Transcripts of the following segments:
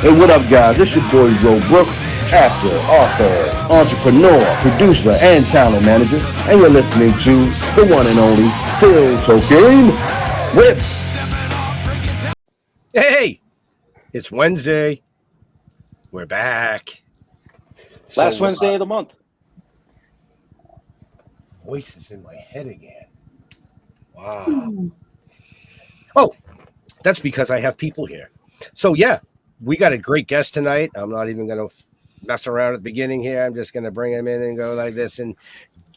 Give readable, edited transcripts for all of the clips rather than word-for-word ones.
Hey, what up, guys? It's your boy, Joe Brooks, actor, author, entrepreneur, producer, and talent manager. And you're listening to the one and only Still Toking with... Hey, it's Wednesday. We're back. Last Wednesday of the month. Voices in my head again. Wow. Oh, that's because I have people here. So, yeah, we got a great guest tonight. I'm not even going to mess around at the beginning here. I'm just going to bring him in and go like this. And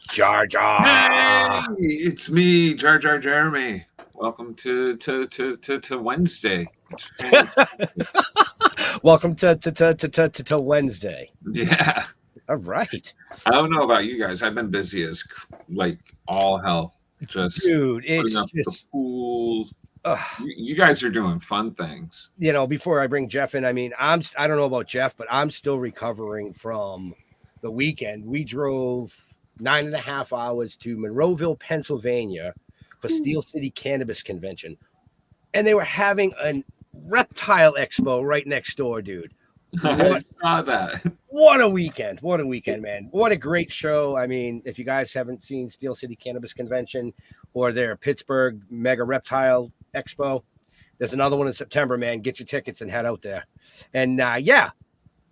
Jar Jar. Hey, it's me, Jar Jar Jeremy. Welcome to Wednesday. Welcome to Wednesday. Yeah. All right. I don't know about you guys. I've been busy as like all hell. Just dude, it's up just the pool. You guys are doing fun things. You know, before I bring Jeff in, I mean, I don't know about Jeff, but I'm still recovering from the weekend. We drove 9.5 hours to Monroeville, Pennsylvania for Steel City Cannabis Convention. And they were having a reptile expo right next door, dude. I saw that. What a weekend. What a weekend, man. What a great show. I mean, if you guys haven't seen Steel City Cannabis Convention or their Pittsburgh Mega Reptile Expo, there's another one in September, man. Get your tickets and head out there. And yeah,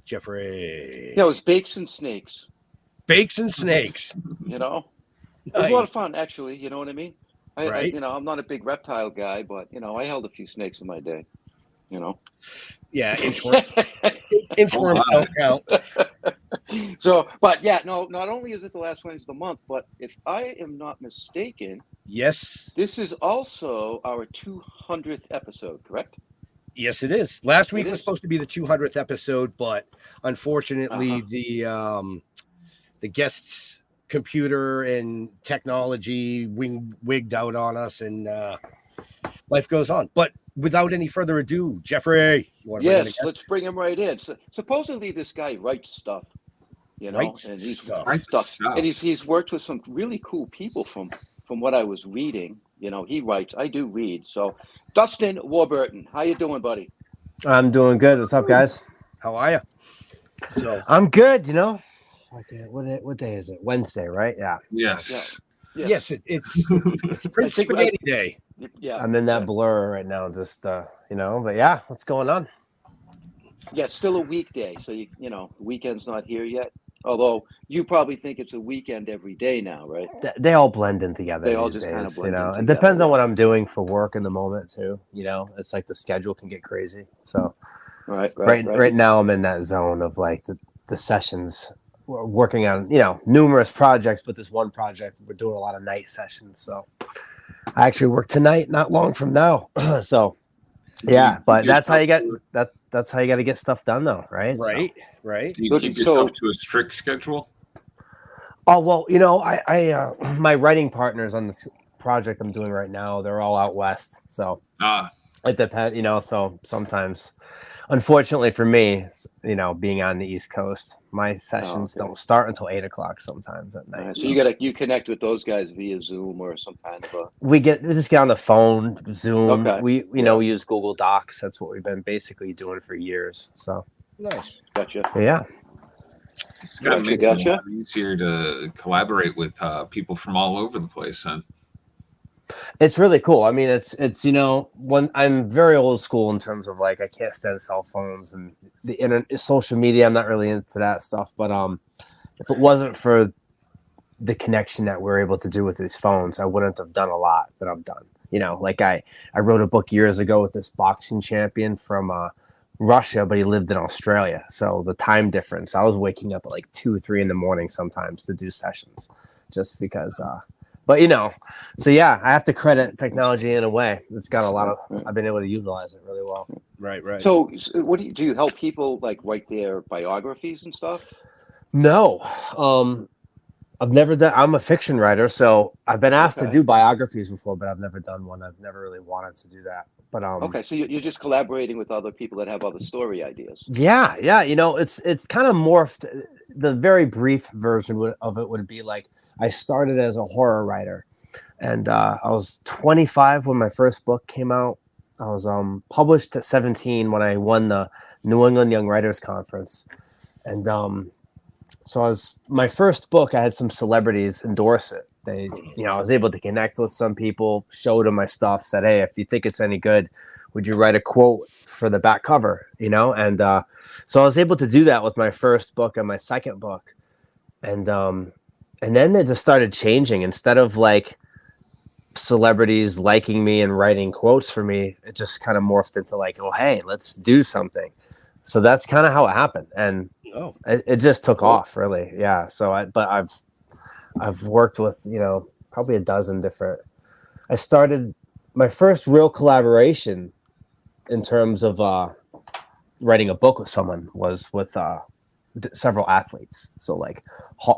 Jeffrey. Yeah, it was bakes and snakes. Bakes and snakes. You know, it was a lot of fun, actually. You know what I mean? Right. I'm not a big reptile guy, but I held a few snakes in my day. Yeah, inchworms don't count. So, but yeah, no. Not only is it the last Wednesday of the month, but if I am not mistaken, yes, this is also our 200th episode. Correct? Yes, it is. Last week was supposed to be the 200th episode, but unfortunately, the guest's computer and technology wigged out on us, and life goes on. But without any further ado, Jeffrey, you want to yes, let's bring him right in. So, supposedly, this guy writes stuff, and he's worked with some really cool people from what I was reading. He writes. I do read. So, Dustin Warburton, how you doing, buddy? I'm doing good. What's up, guys? How are you? So I'm good. What day is it? Wednesday, right? Yeah. Yes. Yes, it's Prince Spaghetti Day. Yeah, I'm in that blur right now. Just but yeah, what's going on? Yeah, it's still a weekday, so the weekend's not here yet. Although you probably think it's a weekend every day now, right? They all blend in together. They all just kind of blend in It together. depends on what I'm doing for work in the moment too. It's like the schedule can get crazy. So right now I'm in that zone of like the sessions. We're working on numerous projects, but this one project we're doing a lot of night sessions. So I actually work tonight, not long from now. So yeah, but that's how you get that. That's how you got to get stuff done, though, right? Right. Do you keep yourself to a strict schedule? Oh well, I my writing partners on this project I'm doing right now, they're all out west, so it depends. So sometimes, unfortunately for me, being on the East Coast, my sessions don't start until 8:00 sometimes at night. So you connect with those guys via Zoom or some kind of we just get on the phone, Zoom. Okay. We we use Google Docs. That's what we've been basically doing for years. So nice. Gotcha. Yeah. It's got to make it a lot easier to collaborate with people from all over the place, then. It's really cool. I mean, it's when I'm very old school in terms of like I can't stand cell phones and the internet, social media. I'm not really into that stuff. But if it wasn't for the connection that we're able to do with these phones, I wouldn't have done a lot that I've done. Like I wrote a book years ago with this boxing champion from Russia, but he lived in Australia. So the time difference, I was waking up at like 2 or 3 in the morning sometimes to do sessions, just because. But so yeah, I have to credit technology in a way. It's got a lot of. I've been able to utilize it really well. Right. So what do you help people like write their biographies and stuff? No, I've never done. I'm a fiction writer, so I've been asked to do biographies before, but I've never done one. I've never really wanted to do that. But okay, so you're just collaborating with other people that have other story ideas. Yeah. It's kind of morphed. The very brief version of it would be like I started as a horror writer, and I was 25 when my first book came out. I was published at 17 when I won the New England Young Writers Conference. And so my first book, I had some celebrities endorse it. They, I was able to connect with some people, showed them my stuff, said, hey, if you think it's any good, would you write a quote for the back cover, And so I was able to do that with my first book and my second book. And then it just started changing. Instead of like celebrities liking me and writing quotes for me, it just kind of morphed into like, oh, hey, let's do something. So that's kind of how it happened. And it just took off, really. Yeah. So I've worked with, probably a dozen different. I started my first real collaboration in terms of writing a book with someone was with several athletes. So like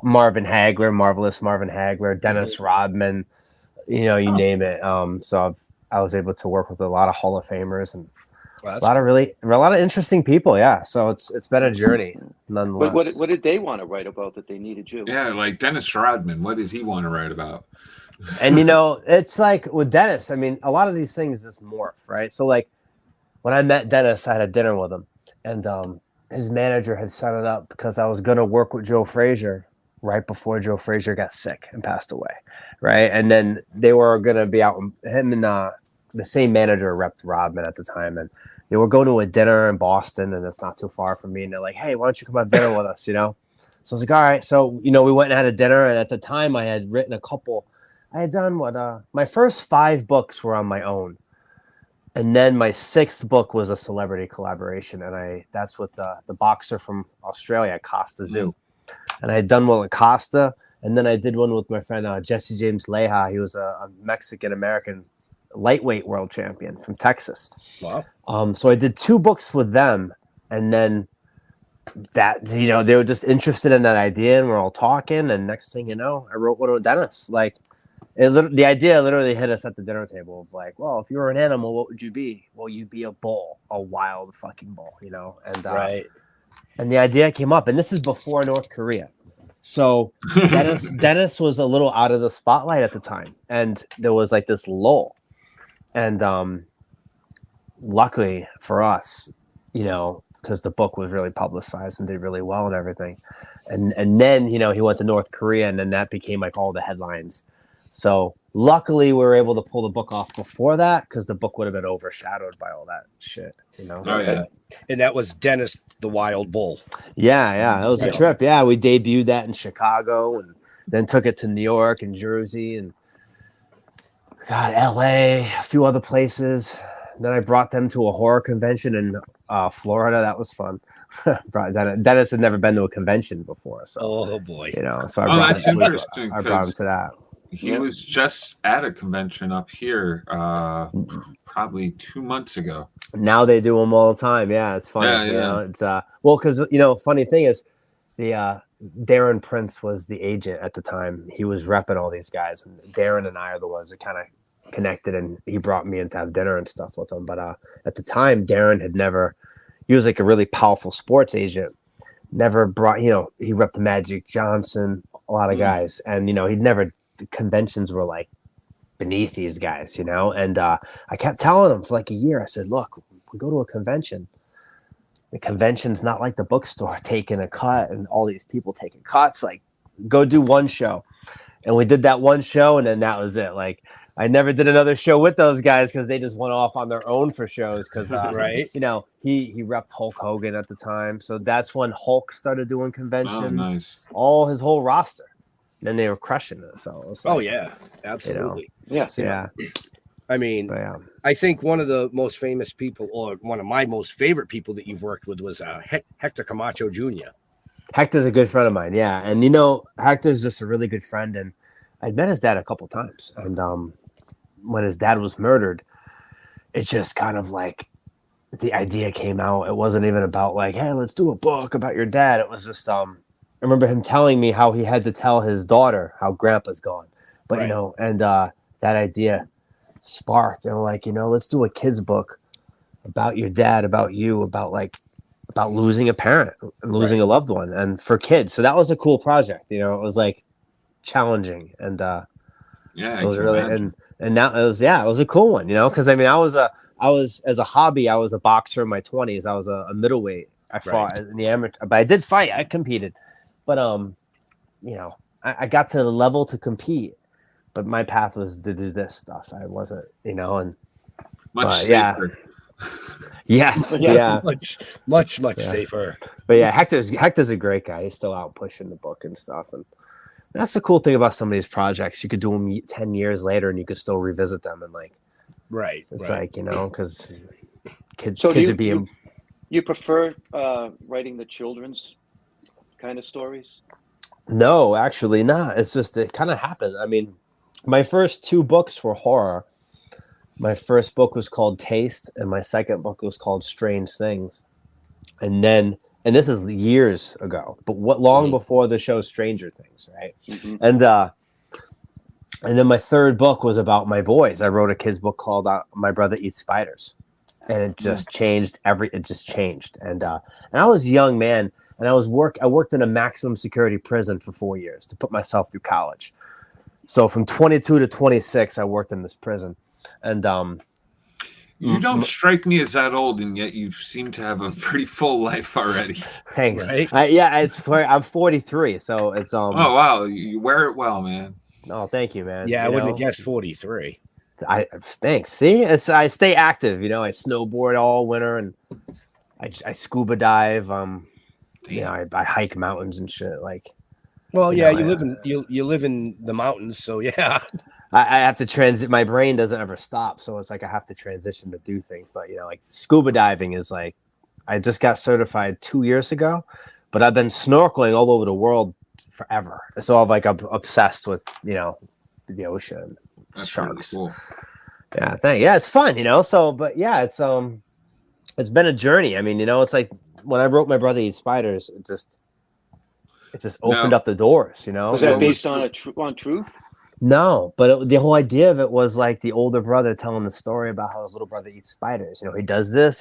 Marvin Hagler, Marvelous Marvin Hagler, Dennis Rodman, you name it. So I was able to work with a lot of Hall of Famers and a lot of interesting people. Yeah. So it's been a journey nonetheless. But what did they want to write about that they needed you? Yeah. Like Dennis Rodman, what does he want to write about? And, it's like with Dennis, I mean, a lot of these things just morph, right? So like when I met Dennis, I had a dinner with him and his manager had set it up because I was going to work with Joe Frazier right before Joe Frazier got sick and passed away. Right. And then they were going to be out, him and the same manager repped Rodman at the time. And they were going to a dinner in Boston and it's not too far from me. And they're like, hey, why don't you come have dinner with us? So I was like, all right. So, we went and had a dinner. And at the time I had written I had done my first 5 books were on my own. And then my 6th book was a celebrity collaboration. And that's with the boxer from Australia, Costa Zoo. And I had done one with Costa. And then I did one with my friend Jesse James Leja. He was a Mexican-American lightweight world champion from Texas. Wow. So I did 2 books with them. And then that, they were just interested in that idea. And we're all talking. And next thing you know, I wrote one with Dennis. Like, the idea literally hit us at the dinner table of like, well, if you were an animal, what would you be? Well, you'd be a bull, a wild fucking bull, And right. And the idea came up, and this is before North Korea. So Dennis was a little out of the spotlight at the time, and there was like this lull. And luckily for us, because the book was really publicized and did really well and everything. And then, he went to North Korea, and then that became like all the headlines. So luckily we were able to pull the book off before that because the book would have been overshadowed by all that shit, Oh, yeah. And that was Dennis the Wild Bull. Yeah. That was a trip. Yeah. We debuted that in Chicago and then took it to New York and Jersey and LA, a few other places. Then I brought them to a horror convention in Florida. That was fun. Dennis had never been to a convention before. So, oh boy. So I brought him to that. He was just at a convention up here probably 2 months ago. Now they do them all the time. Yeah, it's funny. Yeah. It's because funny thing is the Darren Prince was the agent at the time. He was repping all these guys, and Darren and I are the ones that kind of connected, and he brought me in to have dinner and stuff with him. But at the time, Darren had never. He was like a really powerful sports agent. Never brought. He repped Magic Johnson, a lot of guys, and he'd never. The conventions were like beneath these guys, and I kept telling them for like a year. I said, look, we go to a convention. The convention's not like the bookstore taking a cut and all these people taking cuts. Like, go do one show. And we did that one show, and then that was it. Like, I never did another show with those guys because they just went off on their own for shows. Because, right. He repped Hulk Hogan at the time. So that's when Hulk started doing conventions. Oh, nice. All his whole roster. And they were crushing it. So it was like, oh yeah, absolutely. Yeah. I mean, I think one of the most famous people, or one of my most favorite people that you've worked with, was Hector Camacho Jr. Hector's a good friend of mine. Yeah, and Hector's just a really good friend. And I'd met his dad a couple times. And when his dad was murdered, it just kind of like the idea came out. It wasn't even about like, hey, let's do a book about your dad. It was just I remember him telling me how he had to tell his daughter how grandpa's gone. But, right. And that idea sparked. And we're like, let's do a kid's book about your dad, about you, about losing a parent, losing a loved one, and for kids. So that was a cool project. It was like challenging. And yeah, it was really, and now it was a cool one, because I I was, as a hobby, I was a boxer in my 20s. I was a middleweight. I fought in the amateur, but I did fight. I competed, but you know, I got to the level to compete, but my path was to do this stuff. I wasn't, you know, and much safer. Yes, yeah, much safer. But yeah, Hector's a great guy. He's still out pushing the book and stuff, and that's the cool thing about some of these projects. You could do them 10 years later, and you could still revisit them, and like, it's like, you know, because kids are being. You prefer writing the children's kind of stories? No, actually not. It's just it kind of happened. I mean, my first 2 books were horror. My first book was called Taste, and my second book was called Strange Things. And this is years ago, but long before the show Stranger Things, right? Mm-hmm. And then my third book was about my boys. I wrote a kid's book called My Brother Eats Spiders. And it just changed it just changed. And I was a young man, and I worked in a maximum security prison for 4 years to put myself through college. So from 22 to 26, I worked in this prison. And you don't strike me as that old, and yet you seem to have a pretty full life already. Thanks. Right? I'm 43, so it's Oh wow, you wear it well, man. Oh, thank you, man. Yeah, I wouldn't have guessed 43. Thanks. See, I stay active. You know, I snowboard all winter, and I scuba dive. You know, I hike mountains and shit. Like, well, yeah, you live in the mountains, so yeah. I have to transit. My brain doesn't ever stop, so it's like I have to transition to do things. But you know, like scuba diving is like, I just got certified 2 years ago, but I've been snorkeling all over the world forever. So I'm obsessed with, you know, the ocean. That's sharks. really cool. Yeah, it's fun, you know. So, but yeah, it's been a journey. I mean, you know, it's like when I wrote My Brother Eats Spiders, it just opened up the doors, you know. Was that based on on truth? No, but the whole idea of it was like the older brother telling the story about how his little brother eats spiders. You know, he does this,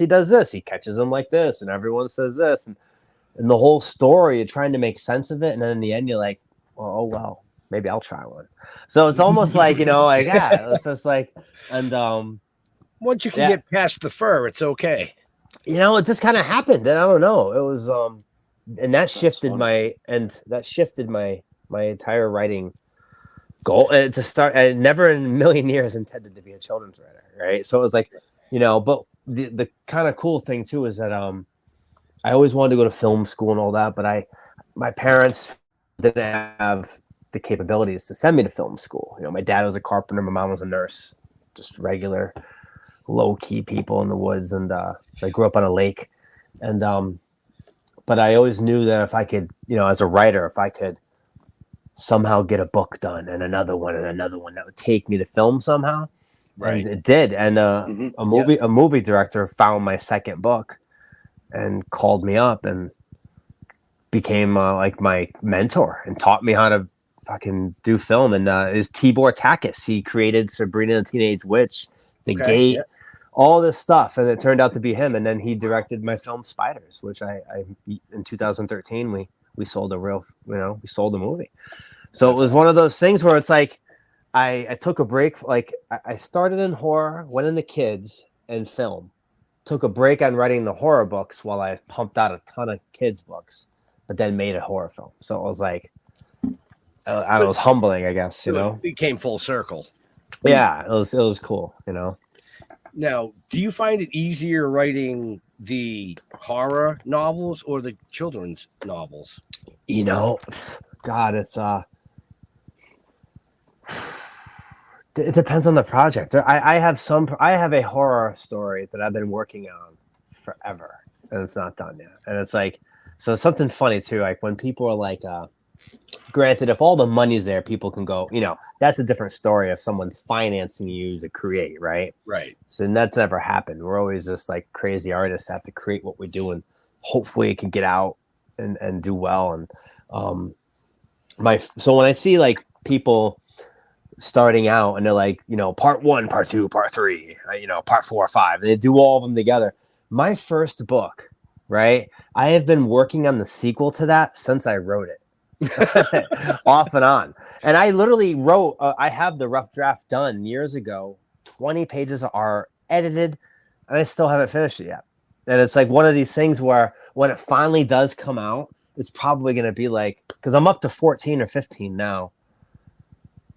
he catches them like this, and everyone says this, and the whole story, you're trying to make sense of it, and then in the end, you're like, well, maybe I'll try one. So it's almost like, you know, like, yeah, it's just like, and once you can get past the fur, it's okay. You know, it just kind of happened, and I don't know, it was and that shifted my entire writing goal to start. I never in a million years intended to be a children's writer, right? So it was like, you know, but the kind of cool thing too is that I always wanted to go to film school and all that, but my parents didn't have the capabilities to send me to film school. You know, my dad was a carpenter, my mom was a nurse, just regular low-key people in the woods, and I grew up on a lake, and but I always knew that if I could, you know, as a writer, if I could somehow get a book done and another one that would take me to film somehow. Right. And it did. And a movie director found my second book and called me up and became like my mentor and taught me how to fucking do film. And is Tibor Takis. He created Sabrina the Teenage Witch, The Gate, all this stuff. And it turned out to be him. And then he directed my film Spiders, which I in 2013, we sold we sold a movie. So it was one of those things where it's like, I took a break. Like I started in horror, went into kids and film, took a break on writing the horror books while I pumped out a ton of kids books, but then made a horror film. So it was like, it was humbling, I guess, you know, it came full circle. Yeah. It was cool, you know. Now, do you find it easier writing the horror novels or the children's novels? You know, God, it's it depends on the project. I have a horror story that I've been working on forever, and it's not done yet. And it's like, so it's something funny too. Like when people are like, granted, if all the money's there, people can go, you know, that's a different story if someone's financing you to create, right? Right. So that's never happened. We're always just like crazy artists have to create what we do, and hopefully it can get out and do well. And so when I see like people starting out and they're like, you know, part 1, part 2, part 3, you know, part 4, 5, and they do all of them together. My first book, right? I have been working on the sequel to that since I wrote it. Off and on. And I literally wrote, I have the rough draft done years ago, 20 pages of art, edited, and I still haven't finished it yet. And it's like one of these things where when it finally does come out, it's probably going to be like, because I'm up to 14 or 15 now,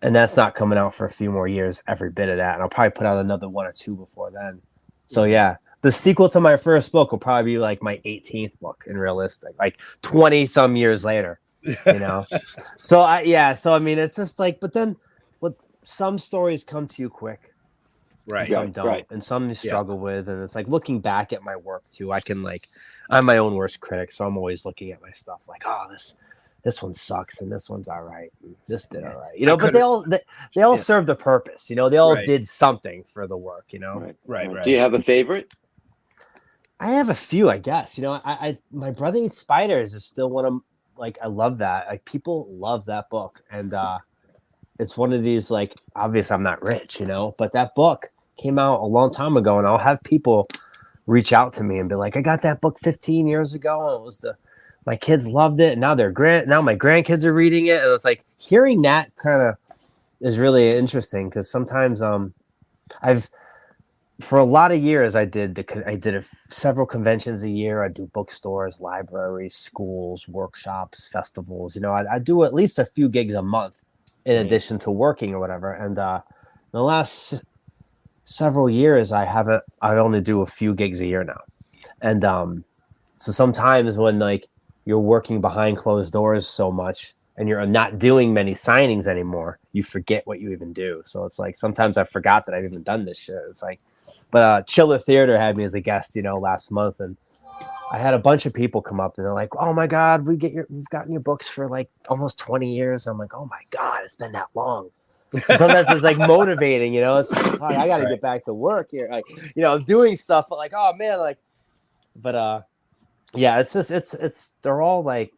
and that's not coming out for a few more years, every bit of that. And I'll probably put out another 1 or 2 before then. So yeah, the sequel to my first book will probably be like my 18th book in realistic, like 20 some years later, you know? So I mean, it's just like, but then some stories come to you quick. Right. Some don't, and some you struggle with. And it's like looking back at my work too. I'm my own worst critic. So I'm always looking at my stuff like, oh, this one sucks and this one's all right. And this did all right, you know, but they all served a purpose, you know, they all did something for the work, you know? Right. Do you have a favorite? I have a few, I guess, you know, I My Brother Eats Spiders is still one of, like, I love that. Like, people love that book. And, it's one of these, like, obviously I'm not rich, you know, but that book came out a long time ago, and I'll have people reach out to me and be like, I got that book 15 years ago, and it was my kids loved it, and now now my grandkids are reading it, and it's like hearing that kind of is really interesting, because sometimes for a lot of years I did several conventions a year. I do bookstores, libraries, schools, workshops, festivals. You know, I do at least a few gigs a month in addition to working or whatever. And the last several years, I only do a few gigs a year now. And so sometimes when, like, you're working behind closed doors so much and you're not doing many signings anymore, you forget what you even do. So it's like sometimes I forgot that I've even done this shit. It's like, but Chiller Theater had me as a guest, you know, last month, and I had a bunch of people come up and they're like, "Oh my God, we've gotten your books for like almost 20 years." I'm like, "Oh my God, it's been that long." So sometimes it's like motivating, you know. It's like, fuck, I got to get back to work here. Like, you know, I'm doing stuff, but like, oh man, like, but yeah, it's just they're all like.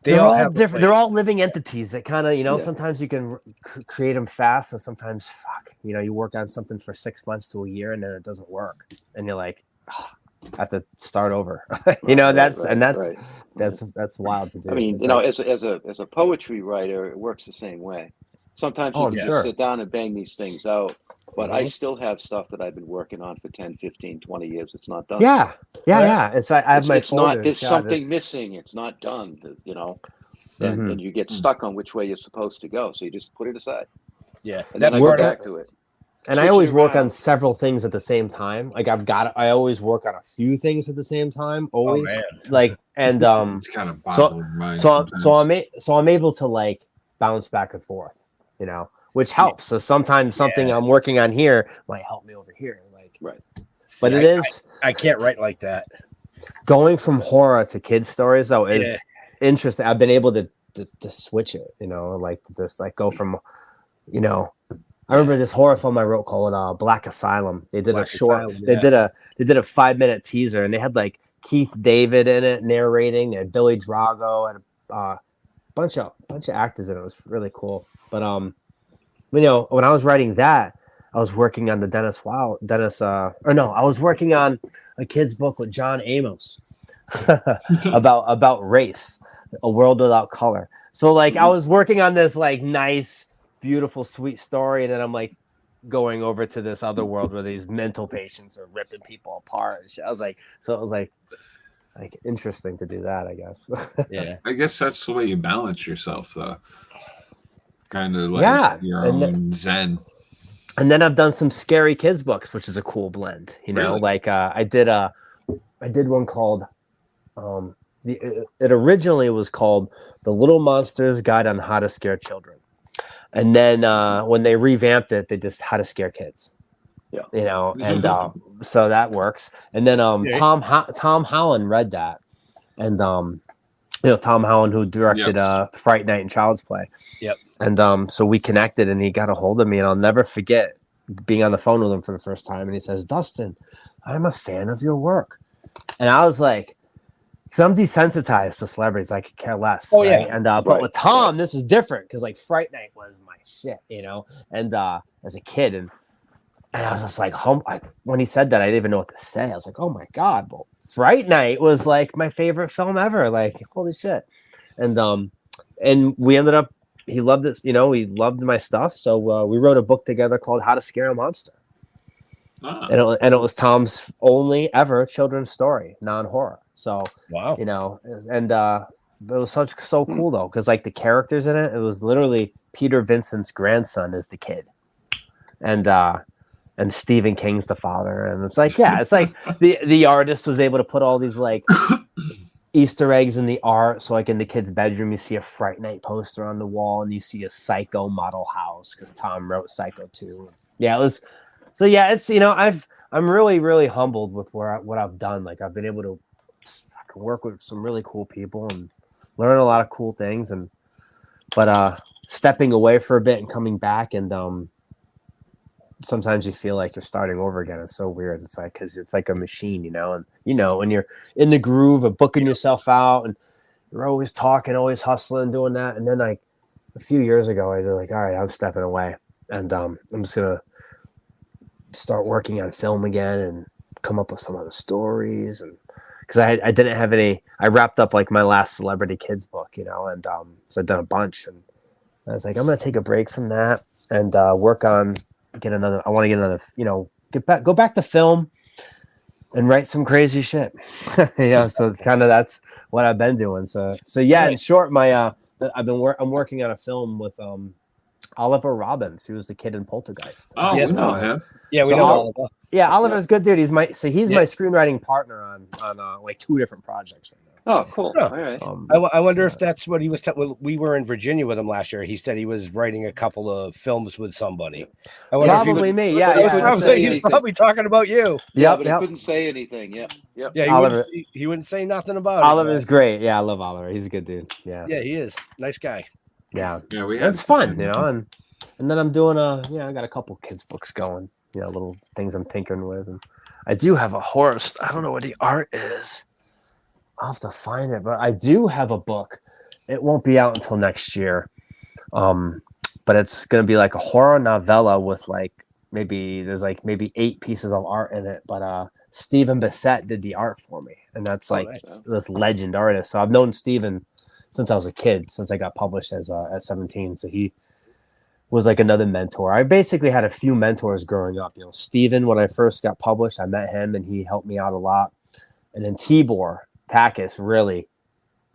They're all different. They're all living entities that kind of, you know, sometimes you can create them fast, and sometimes, you know, you work on something for 6 months to a year and then it doesn't work. And you're like, oh, I have to start over. You know, that's wild to do. I mean, it's you know, as a poetry writer, it works the same way. Sometimes you can just sit down and bang these things out. But I still have stuff that I've been working on for 10, 15, 20 years. It's not done. Yeah. It's I have my folders. There's something missing. It's not done, you know. And you get stuck on which way you're supposed to go. So you just put it aside. Yeah. And then I go back to it. And I always work on several things at the same time. Like I always work on a few things at the same time. Always. Oh, like, and it's kind of boggling my mind. So I'm able to, like, bounce back and forth, you know, which helps. So sometimes something I'm working on here might help me over here. Like, but I can't write like that. Going from horror to kids stories though is interesting. I've been able to switch it, you know, like to just like go from, you know, I remember this horror film I wrote called Black Asylum. They did they did a 5-minute teaser, and they had like Keith David in it narrating. They had Billy Drago and a bunch of actors in it. It was really cool. But you know, when I was writing that, I was working on the I was working on a kid's book with John Amos about race, a world without color. So like I was working on this like nice, beautiful, sweet story, and then I'm like going over to this other world where these mental patients are ripping people apart. And shit. I was like, so it was like interesting to do that, I guess. Yeah, I guess that's the way you balance yourself, though. Kind of like your own zen. And then I've done some scary kids books, which is a cool blend. You know, like I did one called it originally was called The Little Monsters Guide on How to Scare Children. And then when they revamped it, they just How to Scare Kids. Yeah. You know, and so that works. And then Tom Holland read that. And you know, Tom Holland, who directed Fright Night and Child's Play. Yep. And so we connected, and he got a hold of me, and I'll never forget being on the phone with him for the first time. And he says, "Dustin, I'm a fan of your work." And I was like, because I'm desensitized to celebrities, I could care less. Oh, right? Yeah. And but with Tom, this is different because like Fright Night was my shit, you know. And as a kid, and I was just like, when he said that, I didn't even know what to say. I was like, oh my God, well, Fright Night was like my favorite film ever. Like, holy shit. And we ended up, he loved it, you know, he loved my stuff. So we wrote a book together called How to Scare a Monster. And it was Tom's only ever children's story, non-horror. So wow, and it was so cool though, because like the characters in it was literally Peter Vincent's grandson is the kid, and Stephen King's the father, and it's like the artist was able to put all these like Easter eggs in the art. So like in the kid's bedroom, you see a Fright Night poster on the wall, and you see a Psycho model house because Tom wrote Psycho too. Yeah, it was. So yeah, it's I'm really really humbled with what I've done. Like I've been able to work with some really cool people and learn a lot of cool things, but stepping away for a bit and coming back, and sometimes you feel like you're starting over again. It's so weird. It's like because it's like a machine, and when you're in the groove of booking yourself out and you're always talking, always hustling, doing that, and then like a few years ago, I was like, all right, I'm stepping away, and I'm just gonna start working on film again and come up with some other stories. And because I didn't have any, I wrapped up like my last celebrity kids book, and so I've done a bunch, and I was like, I'm gonna take a break from that and work on I want to get another, go back to film and write some crazy shit. So it's kind of that's what I've been doing. So yeah, in short, I'm working on a film with Oliver Robbins, who was the kid in Poltergeist. Oh, yes, we know him. Yeah, we know Oliver. Yeah, Oliver's a good dude. He's my screenwriting partner on like 2 different projects right now. Oh, cool. All right. I wonder if that's what he was. We were in Virginia with him last year. He said he was writing a couple of films with somebody. Probably me. Yeah. He's probably talking about you. Yeah, but he couldn't say anything. Yep. Yeah, he wouldn't say nothing about it. Oliver's great. Yeah, I love Oliver. He's a good dude. Yeah. Yeah, he is. Nice guy. Yeah. It's fun, and then I'm doing I got a couple kids books going. Little things I'm tinkering with, and I do have a horse. I don't know what the art is. I'll have to find it, but I do have a book. It won't be out until next year. But it's going to be like a horror novella with maybe 8 pieces of art in it. But Stephen Bissett did the art for me. And that's this legend artist. So I've known Stephen since I was a kid, since I got published at 17. So he was like another mentor. I basically had a few mentors growing up. Stephen, when I first got published, I met him and he helped me out a lot. And then Tibor Takis, really.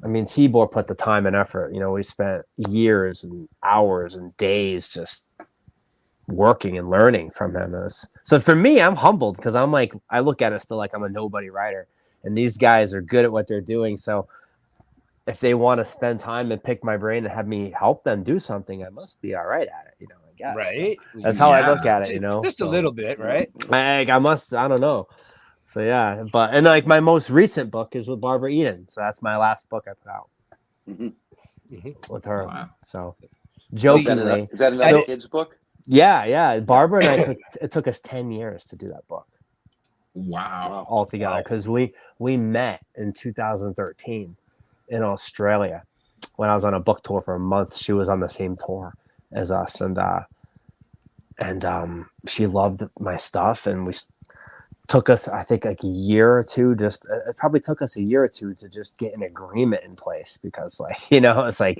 I mean, Tibor put the time and effort. We spent years and hours and days just working and learning from him. So for me, I'm humbled because I'm like, I look at it still like I'm a nobody writer. And these guys are good at what they're doing. So if they want to spend time and pick my brain and have me help them do something, I must be all right at it, I guess. Right. So that's how I look at it, Just a little bit, right? I don't know. So yeah, and like my most recent book is with Barbara Eden. So that's my last book I put out with her. Wow. So jokingly. Is that another kid's book? Yeah. Barbara and it took us 10 years to do that book. Wow. All together. Because we met in 2013 in Australia when I was on a book tour for a month. She was on the same tour as us, and she loved my stuff, and we took us, I think, like a year or two. It probably took us a year or two to just get an agreement in place because, it's like,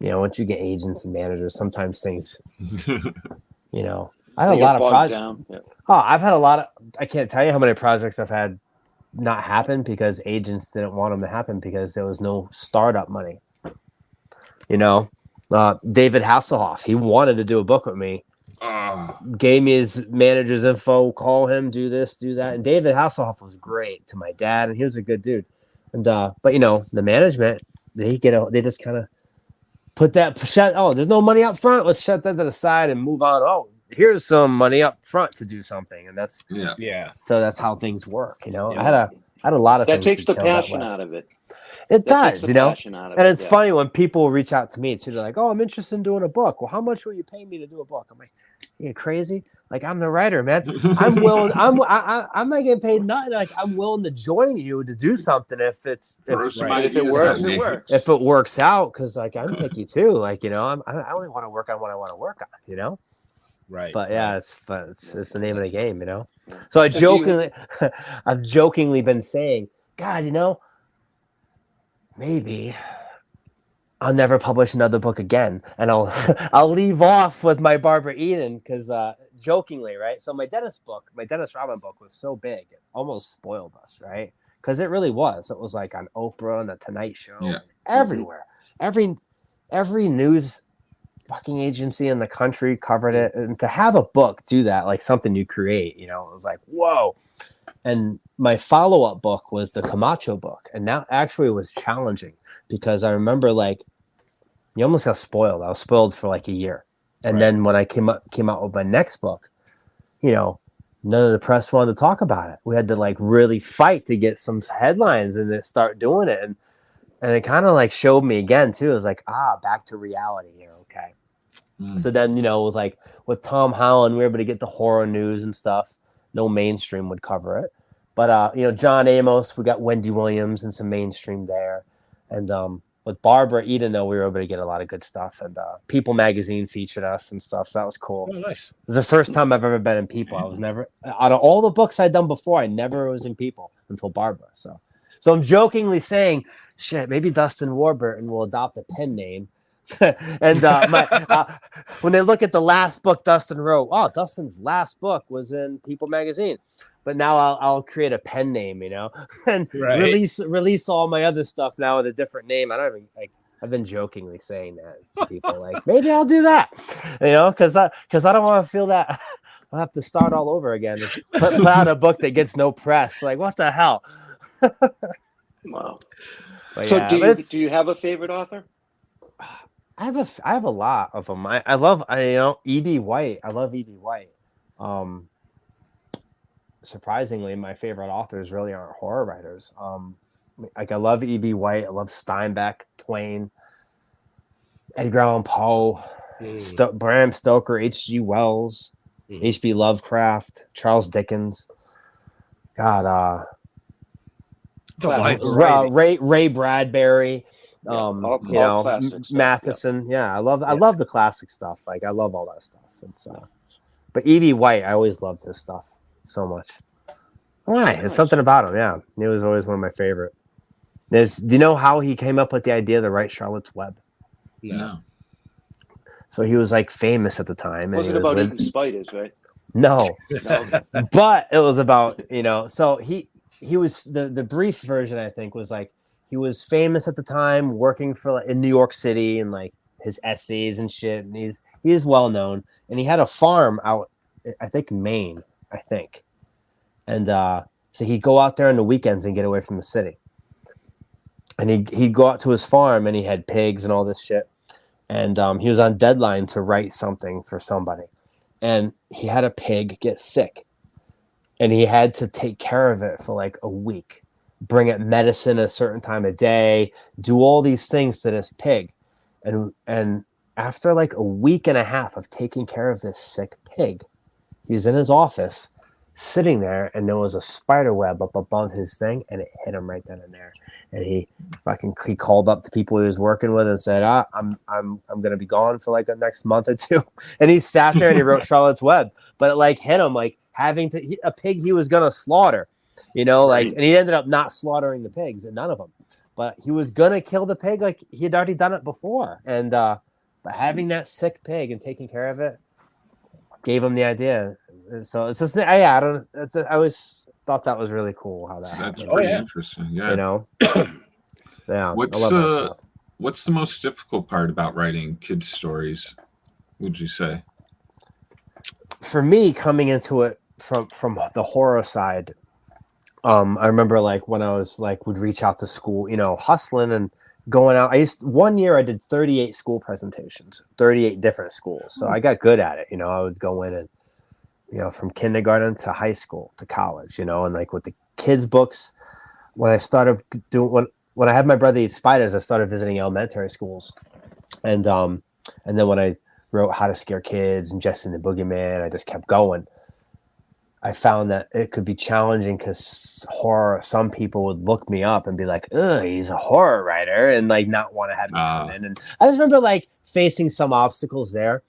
once you get agents and managers, sometimes things, I had a lot of projects. Yeah. Oh, I've had a lot of. I can't tell you how many projects I've had not happen because agents didn't want them to happen because there was no startup money. David Hasselhoff, he wanted to do a book with me. Gave me his manager's info, call him, do this, do that. And David Hasselhoff was great to my dad, and he was a good dude. And but the management, they just kind of put that there's no money up front. Let's shut that to the side and move on. Oh, here's some money up front to do something. And that's so that's how things work, I had a lot of that things takes the passion out of it. It does, and it's funny when people reach out to me too. They're like, "Oh, I'm interested in doing a book." Well, how much will you pay me to do a book? I'm like, "You crazy? Like, I'm the writer, man. I'm willing. I'm not getting paid nothing. Like, I'm willing to join you to do something if it works. If it works out, because like I'm picky too. Like, I only want to work on what I want to work on. Right. But yeah, it's the name of the game. So I've jokingly been saying, God, maybe I'll never publish another book again, and I'll leave off with my Barbara Eden because jokingly, right? So my Dennis Rodman book was so big, it almost spoiled us, right? Because it really was. It was like on Oprah and the Tonight Show, everywhere. Every news fucking agency in the country covered it. And to have a book do that, like something you create, you know, it was like, whoa. And my follow-up book was the Camacho book. And that actually was challenging because I remember like you almost got spoiled. I was spoiled for like a year. And then when I came out with my next book, you know, none of the press wanted to talk about it. We had to like really fight to get some headlines and then start doing it. And it kind of like showed me again too. It was like, back to reality here. Okay. So then, you know, with Tom Holland, we were able to get the horror news and stuff. No mainstream would cover it. But, you know, John Amos, we got Wendy Williams and some mainstream there. And with Barbara Eden, though, we were able to get a lot of good stuff. And People magazine featured us and stuff. So that was cool. Oh, nice. It was the first time I've ever been in People. I was never, out of all the books I'd done before, I never was in People until Barbara. So I'm jokingly saying, shit, maybe Dustin Warburton will adopt a pen name. And when they look at the last book Dustin wrote, Dustin's last book was in People magazine. But now I'll create a pen name, you know, and release all my other stuff now with a different name. I don't even like. I've been jokingly saying that to people, like maybe I'll do that, you know, because I don't want to feel that I'll have to start all over again. Put out a book that gets no press. Like what the hell? Wow. But so yeah, do you have a favorite author? I have a lot of them. I love E.B. White. I love E.B. White. Surprisingly, my favorite authors really aren't horror writers. Like I love E.B. White. I love Steinbeck, Twain, Edgar Allan Poe, Bram Stoker, H.G. Wells, H.P. Lovecraft, Charles Dickens. God, Ray Bradbury. Matheson. Yeah, I love the classic stuff. Like I love all that stuff. It's but E.B. White, I always loved his stuff so much. Why? It's something about him. Yeah, he was always one of my favorite. Do you know how he came up with the idea to write Charlotte's Web? No. So he was like famous at the time. It wasn't about eating spiders, right? No. But it was about So he was the brief version. I think was like. He was famous at the time, working for in New York City and like his essays and shit. And he is well known. And he had a farm out, I think Maine, And so he'd go out there on the weekends and get away from the city. And he'd go out to his farm and he had pigs and all this shit. And he was on deadline to write something for somebody. And he had a pig get sick. And he had to take care of it for like a week. Bring it medicine a certain time of day, do all these things to this pig. And after like a week and a half of taking care of this sick pig, he's in his office sitting there and there was a spider web up above his thing and it hit him right then and there. And he called up the people he was working with and said, I'm going to be gone for like the next month or two. And he sat there and he wrote Charlotte's Web, but it like hit him like having a pig he was going to slaughter. And he ended up not slaughtering the pigs and none of them, but he was going to kill the pig. Like he had already done it before. And, but having that sick pig and taking care of it gave him the idea. So it's just, I always thought that was really cool how that happened. That's pretty interesting. Yeah. Yeah. What's the most difficult part about writing kids' stories, would you say? For me, coming into it from the horror side, I remember like when I was like would reach out to school, hustling and going out. One year I did 38 school presentations, 38 different schools. So I got good at it. I would go in and, from kindergarten to high school to college, and like with the kids' books, when I started doing, when I had my brother eat spiders, I started visiting elementary schools. And then when I wrote How to Scare Kids and Jesse and the Boogeyman, I just kept going. I found that it could be challenging because horror, some people would look me up and be like, ugh, he's a horror writer, and like not want to have me come in. And I just remember like facing some obstacles there.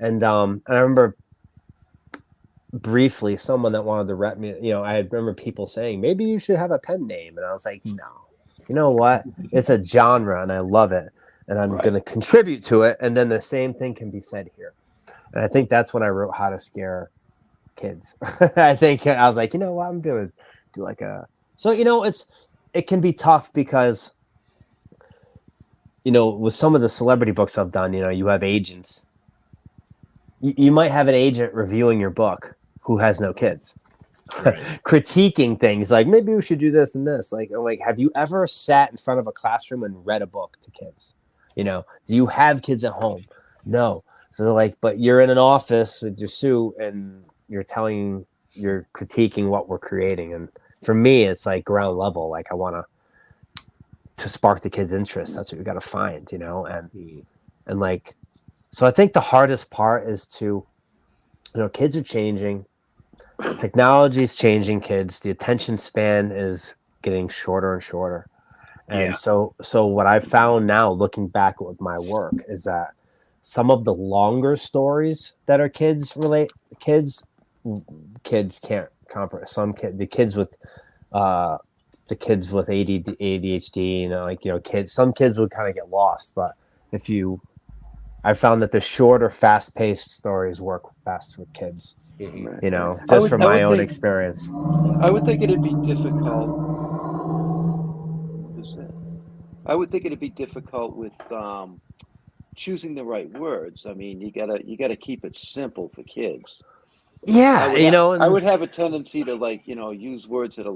And I remember briefly someone that wanted to rep me, I remember people saying, maybe you should have a pen name. And I was like, no, you know what? It's a genre and I love it. And I'm going to contribute to it. And then the same thing can be said here. And I think that's when I wrote How to Scare kids. I think I was like, you know what, I'm gonna do like a. So it can be tough because with some of the celebrity books I've done, you have agents. You might have an agent reviewing your book who has no kids, right. Critiquing things like maybe we should do this and this. Like, have you ever sat in front of a classroom and read a book to kids? Do you have kids at home? No. So but you're in an office with your suit and you're critiquing what we're creating. And for me, it's like ground level. Like I want to spark the kids' interest. That's what we got to find, and like, so I think the hardest part is to, kids are changing, technology is changing kids. The attention span is getting shorter and shorter. And so what I've found now looking back with my work is that some of the longer stories that are kids can't comprehend. The kids with ADHD, some kids would kind of get lost. But I found that the shorter, fast-paced stories work best with kids. Mm-hmm. Just from my own experience. I would think it'd be difficult. I would think it'd be difficult with choosing the right words. I mean, you gotta keep it simple for kids. Yeah, I would have a tendency to use words that are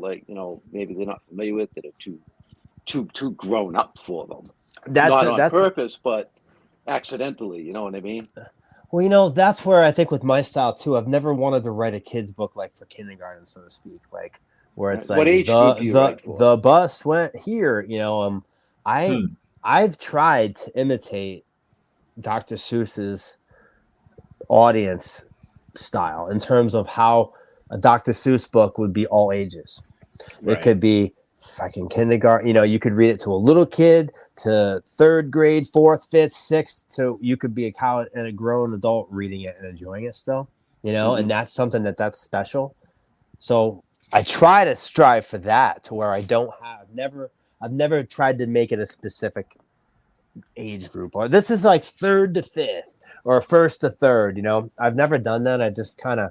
maybe they're not familiar with, that are too grown up for them. Not on purpose, but accidentally. You know what I mean? Well, that's where I think with my style too, I've never wanted to write a kid's book like for kindergarten, so to speak, like where it's like what age group do you write for? The bus went here. I've tried to imitate Dr. Seuss's audience style in terms of how a Dr. Seuss book would be all ages. Right. It could be fucking kindergarten. You could read it to a little kid, to third grade, fourth, fifth, sixth. So you could be a college and a grown adult reading it and enjoying it still. Mm-hmm. And that's something that's special. So I try to strive for that to where I've never tried to make it a specific age group, or this is like third to fifth or first to third. I've never done that. I just kind of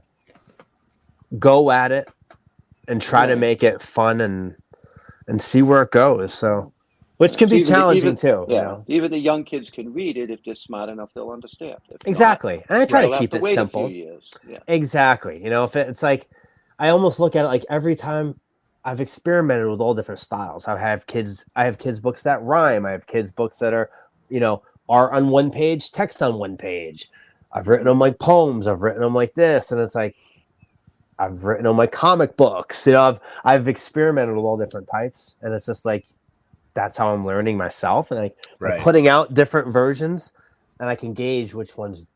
go at it and try to make it fun and see where it goes. So, which can be challenging too. Yeah, even the young kids can read it if they're smart enough. They'll understand. Exactly, and I try to keep it simple. Yeah. Exactly. If it's like, I almost look at it like every time I've experimented with all different styles. I have kids books that rhyme. I have kids books that are, art on one page, text on one page. I've written them like poems. I've written them like this, and it's like I've written them like comic books. I've experimented with all different types, and it's just like that's how I'm learning myself, and I'm putting out different versions, and I can gauge which ones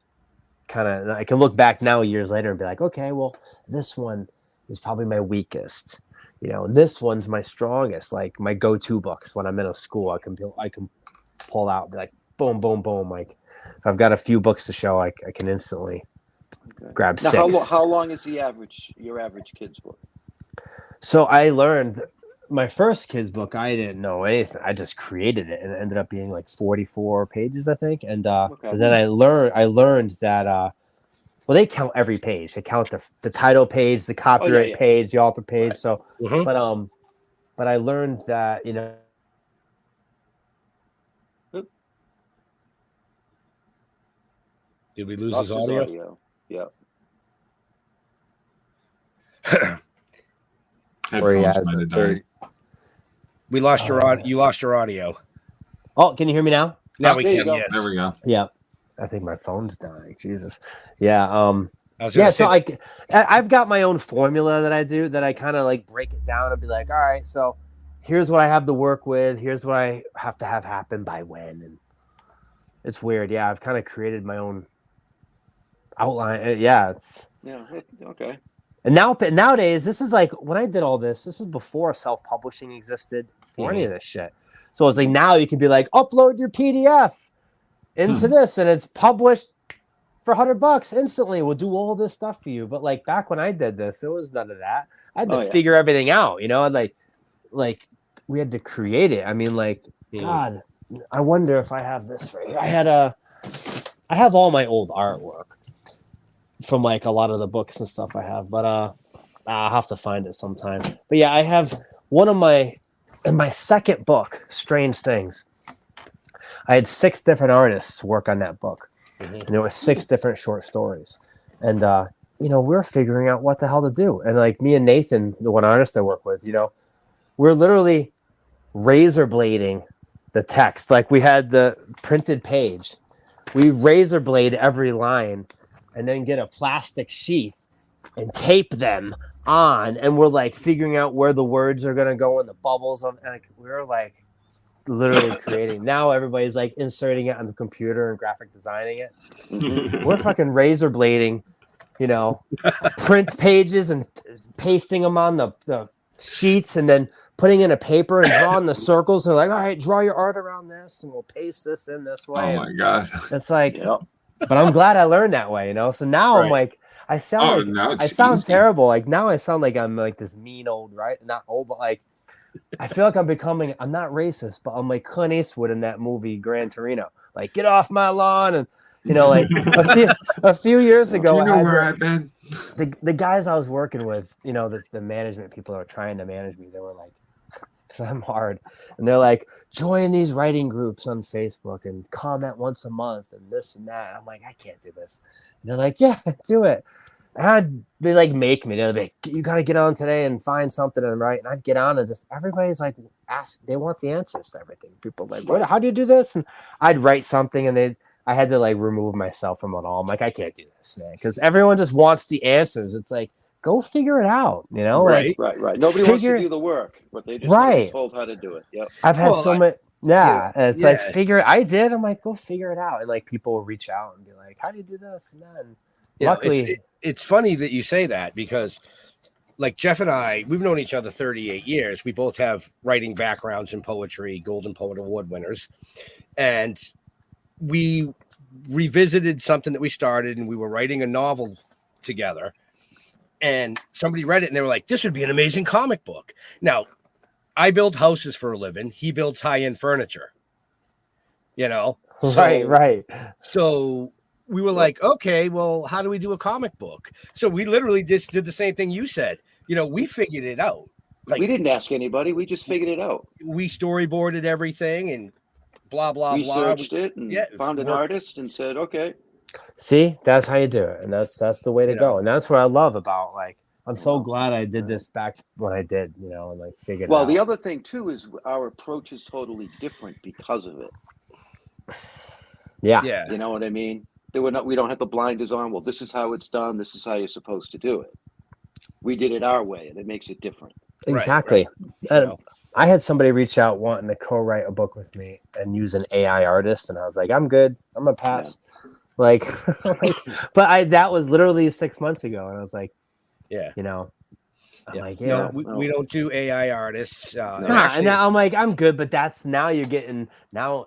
I can look back now years later and be like, okay, well, this one is probably my weakest. This one's my strongest, like my go-to books when I'm in a school. I can pull out and be like, boom, boom, boom. Like if I've got a few books to show, I can instantly grab six. How long is your average kid's book? So I learned my first kid's book. I didn't know anything. I just created it, and it ended up being like 44 pages, I think. And so then I learned that. Well, they count every page. They count the title page, the copyright page, the author page. Right. So, but I learned that Did we lose his audio? Yeah. Where he has a 30. We lost your audio. You lost your audio. Oh, can you hear me now? Now we can. Yes. There we go. Yeah. I think my phone's dying. Jesus. Yeah. So I've got my own formula that I do that I kind of like break it down and be like, all right, so here's what I have to work with. Here's what I have to have happen by when. And it's weird. Yeah. I've kind of created my own outline. Yeah. Okay. And nowadays, this is like when I did all this is before self-publishing existed, before any of this shit. So it's like now you can be like, upload your PDF into this, and it's published for $100 instantly. We'll do all this stuff for you. But like back when I did this, there was none of that. I had to figure everything out, like we had to create it. I mean, like, God, I wonder if I have this right here. I have all my old artwork. from like a lot of the books and stuff I have, but I'll have to find it sometime. But yeah, I have one of in my second book, Strange Things. I had 6 different artists work on that book, and there were 6 different short stories, and we're figuring out what the hell to do. And like me and Nathan, the one artist I work with, we're literally razor blading the text. Like we had the printed page, we razor blade every line, and then get a plastic sheath and tape them on, and we're like figuring out where the words are gonna go in the bubbles of, like we're like literally creating. Now everybody's like inserting it on the computer and graphic designing it. We're fucking razor blading, print pages and pasting them on the sheets, and then putting in a paper and drawing the circles. They're like, all right, draw your art around this, and we'll paste this in this way. Oh my god! It's like, but I'm glad I learned that way, So now I'm like, I sound terrible. Like now I sound like I'm like this mean old, right? Not old, but like I feel like I'm not racist, but I'm like Clint Eastwood in that movie Gran Torino. Like, get off my lawn, and like a few years ago, I've been. The guys I was working with, the management people that were trying to manage me, they were like, because I'm hard, and they're like, join these writing groups on Facebook and comment once a month and this and that. And I'm like, I can't do this. And they're like, yeah, do it. And they like make me. They're like, you got to get on today and find something and write. And I'd get on and just everybody's like, they want the answers to everything. People are like, how do you do this? And I'd write something, and I had to like remove myself from it all. I'm like, I can't do this, man, because everyone just wants the answers. It's like, go figure it out, Right. Nobody wants to do the work, but they just want to be told how to do it. Yep. I've had so much. Yeah, it's like I did. I'm like, go figure it out, and like people will reach out and be like, how do you do this and that? And luckily, it's funny that you say that, because like Jeff and I, we've known each other 38 years. We both have writing backgrounds in poetry, Golden Poet Award winners, and we revisited something that we started, and we were writing a novel together, and somebody read it and they were like, this would be an amazing comic book. Now, I build houses for a living. He builds high-end furniture, Right. So we were like, okay, well, how do we do a comic book? So we literally just did the same thing you said. We figured it out. Like, we didn't ask anybody. We just figured it out. We storyboarded everything and blah, blah, researched it and found an artist and said, okay. See, that's how you do it. And that's the way to go. And that's what I love about, like, I'm so glad I did this back when I did, and like figured it out. Well, the other thing too is our approach is totally different because of it. Yeah. You know what I mean? We don't have the blinders on. Well, this is how it's done. This is how you're supposed to do it. We did it our way, and it makes it different. Exactly. Right. I had somebody reach out wanting to co-write a book with me and use an AI artist, and I was like, I'm good. I'm gonna pass. Yeah. Like, that was literally 6 months ago, and I was like, like, we don't do AI artists. And now I'm like, I'm good, but you're getting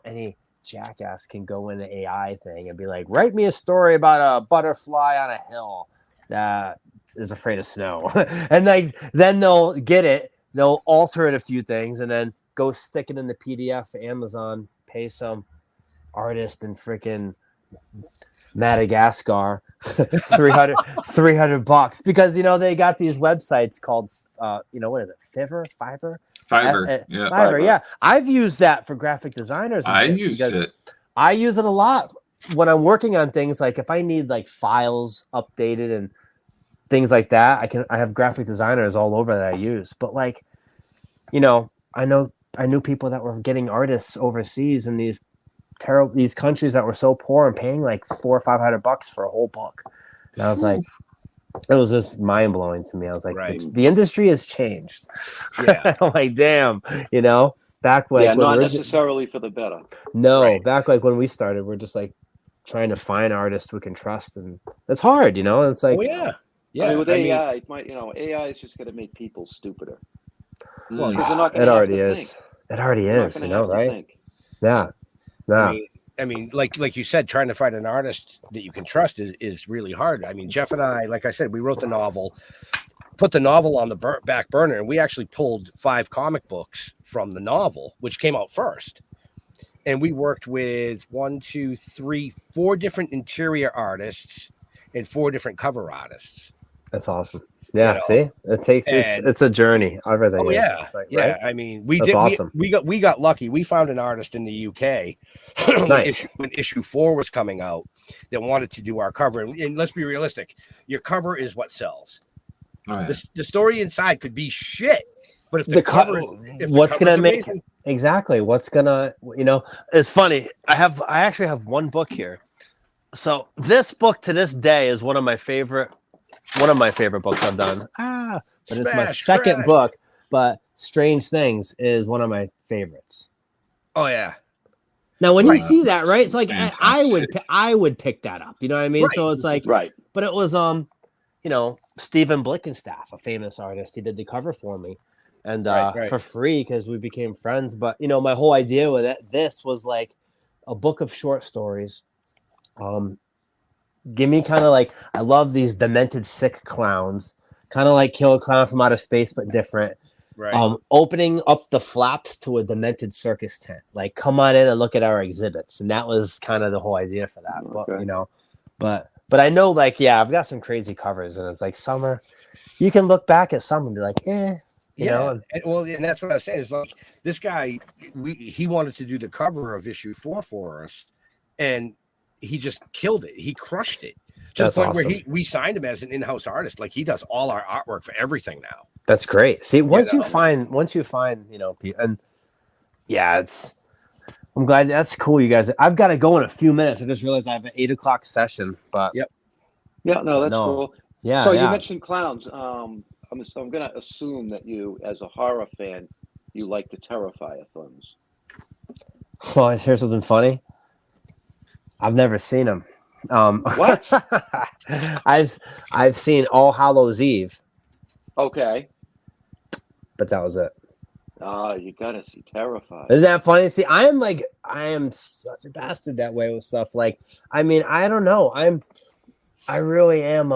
any jackass can go in the AI thing and be like, write me a story about a butterfly on a hill that is afraid of snow. And like, then they'll get it, they'll alter it a few things, and then go stick it in the PDF for Amazon, pay some artist in freaking Madagascar $300 because they got these websites called what is it, Fiverr. Fiverr, yeah. I've used that for graphic designers. I use it a lot when I'm working on things, like if I need like files updated and things like that. I have graphic designers all over that I use, but like, I knew people that were getting artists overseas in these countries that were so poor and paying like $400 or $500 for a whole book. And I was like, it was just mind blowing to me. I was like, the industry has changed. Yeah. I'm like, damn, back when not necessarily for the better. No, back like when we started, we're just like trying to find artists we can trust, and it's hard, It's like, I mean, with AI, AI is just going to make people stupider. Well, it already is. It already is, right? Think. Yeah. Yeah. I mean, like you said, trying to find an artist that you can trust is really hard. I mean, Jeff and I, like I said, we wrote the novel, put the novel on the back burner, and we actually pulled 5 comic books from the novel, which came out first. And we worked with 4 different interior artists and 4 different cover artists. That's awesome. Yeah, You know? see, it's a journey. Everything. Oh yeah, it's like, yeah. right? I mean, we That's did. awesome. We got lucky. We found an artist in the UK Nice. when issue 4 was coming out that wanted to do our cover. And let's be realistic. Your cover is what sells. Oh, yeah. The story inside could be shit, but if what's gonna make it? Exactly. What's gonna, it's funny. I actually have one book here. So this book to this day is one of my favorite books I've done. But it's my second book. But Strange Things is one of my favorites. Oh yeah. Now when you see that, right? It's like I would pick that up. You know what I mean? Right. So it's like, right. But it was Stephen Blickenstaff, a famous artist. He did the cover for me, and for free because we became friends. But my whole idea with this was like a book of short stories. Give me kind of like, I love these demented sick clowns, kind of like Kill a Clown from Outer Space, but different. Right. Opening up the flaps to a demented circus tent, like come on in and look at our exhibits, and that was kind of the whole idea for that. Okay. But I know, like, I've got some crazy covers, and it's like summer. You can look back at some and be like, you know. And that's what I was saying. Is like this guy, he wanted to do the cover of issue 4 for us, and he just killed it. He crushed it to the point where we signed him as an in-house artist. Like he does all our artwork for everything now. That's great. See, once you find, and I'm glad. That's cool, you guys. I've got to go in a few minutes. I just realized I have an 8 o'clock session. But cool. Yeah. So you mentioned clowns. I'm going to assume that you, as a horror fan, you like the Terrifier films. Well, here's something funny. I've never seen them. What? I've seen All Hallows Eve. Okay. But that was it. You gotta see Terrifier. Isn't that funny? See, I am such a bastard that way with stuff. Like, I mean, I don't know. I really am.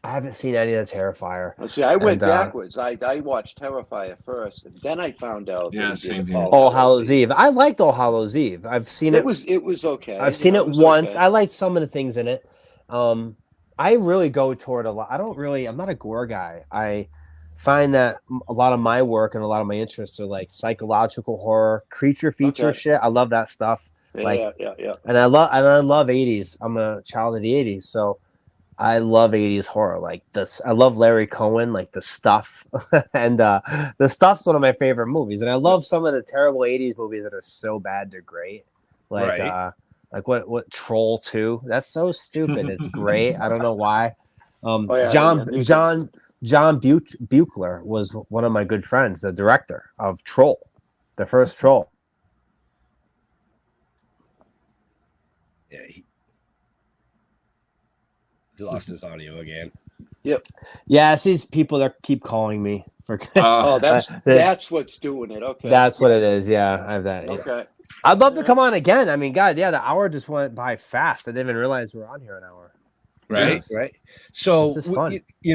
I haven't seen any of the Terrifier. See, I went backwards. I watched Terrifier first, and then I found out. Yeah, same here. All Hallows Eve. I liked All Hallows Eve. I've seen it. It was okay. I've seen it once. Okay. I liked some of the things in it. I really go toward a lot. I'm not a gore guy. I find that a lot of my work and a lot of my interests are like psychological horror, creature feature shit. I love that stuff. Yeah. And I love 80s. I'm a child of the 80s, so I love 80s horror. Like this, I love Larry Cohen, like The Stuff, and The Stuff's one of my favorite movies. And I love some of the terrible 80s movies that are so bad they're great. Like what Troll 2? That's so stupid. It's great. I don't know why. John Buechler was one of my good friends, the director of Troll, the first Troll. Yeah, he lost his audio again. Yep. Yeah, it's these people that keep calling me for. That's what's doing it. Okay. That's what it is. Yeah, I have that. Yeah. Okay. I'd love to come on again. I mean, God, the hour just went by fast. I didn't even realize we were on here an hour. Right. So this is fun. We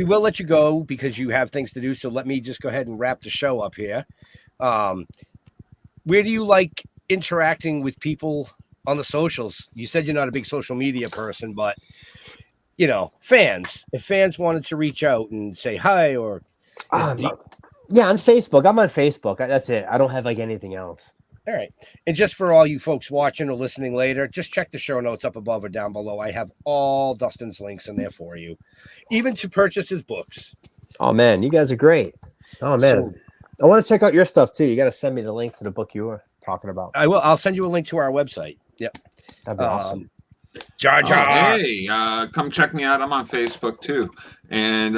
will let you go because you have things to do. So let me just go ahead and wrap the show up here. Where do you like interacting with people on the socials? You said you're not a big social media person, but fans. If fans wanted to reach out and say hi or on Facebook. I'm on Facebook. That's it. I don't have like anything else. All right. And just for all you folks watching or listening later, just check the show notes up above or down below. I have all Dustin's links in there for you, even to purchase his books. Oh, man. You guys are great. Oh, man. I want to check out your stuff, too. You got to send me the link to the book you were talking about. I will. I'll send you a link to our website. Yep. That'd be awesome. Jar Jar. Hey, come check me out. I'm on Facebook, too. And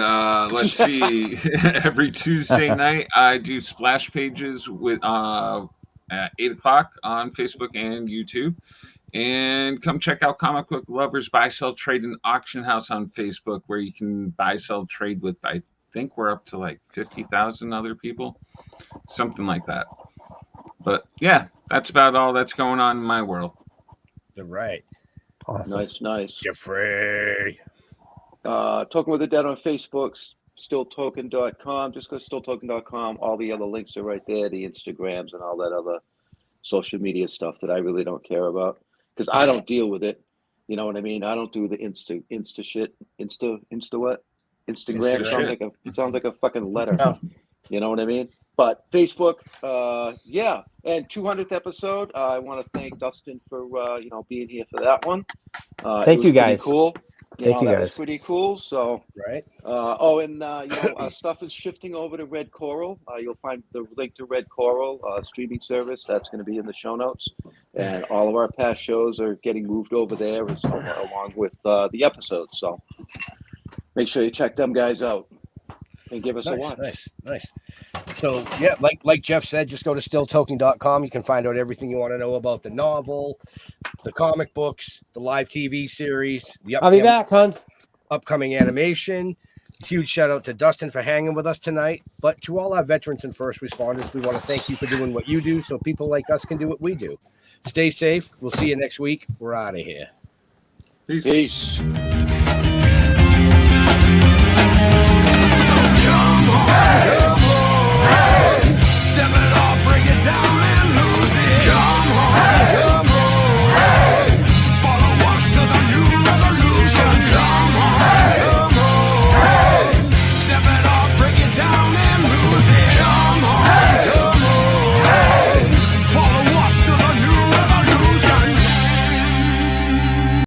let's see. Every Tuesday night, I do splash pages with at 8 o'clock on Facebook and YouTube. And come check out Comic Book Lovers Buy, Sell, Trade, and Auction House on Facebook, where you can buy, sell, trade with, I think we're up to like 50,000 other people, something like that. But yeah, that's about all that's going on in my world. All right. Awesome. Nice. Jeffrey. Talking with the Dead on Facebook, stilltoken.com. Just go to stilltoken.com. All the other links are right there, the Instagrams and all that other social media stuff that I really don't care about because I don't deal with it. You know what I mean? I don't do the Insta shit. Insta what? Instagram Insta sounds like a fucking letter. Yeah. You know what I mean? But Facebook, yeah. And 200th episode, I want to thank Dustin for being here for that one. Thank you guys. Cool. Thank you that guys. was pretty cool. So right. Stuff is shifting over to Red Coral. You'll find the link to Red Coral streaming service. That's going to be in the show notes. And all of our past shows are getting moved over there, along with the episodes. So make sure you check them guys out and give us a watch. Nice. So yeah, like Jeff said, just go to stilltoking.com. You can find out everything you want to know about the novel, the comic books, the live TV series. I'll be back, hon. Upcoming animation. Huge shout out to Dustin for hanging with us tonight. But to all our veterans and first responders, we want to thank you for doing what you do so people like us can do what we do. Stay safe. We'll see you next week. We're out of here. Peace.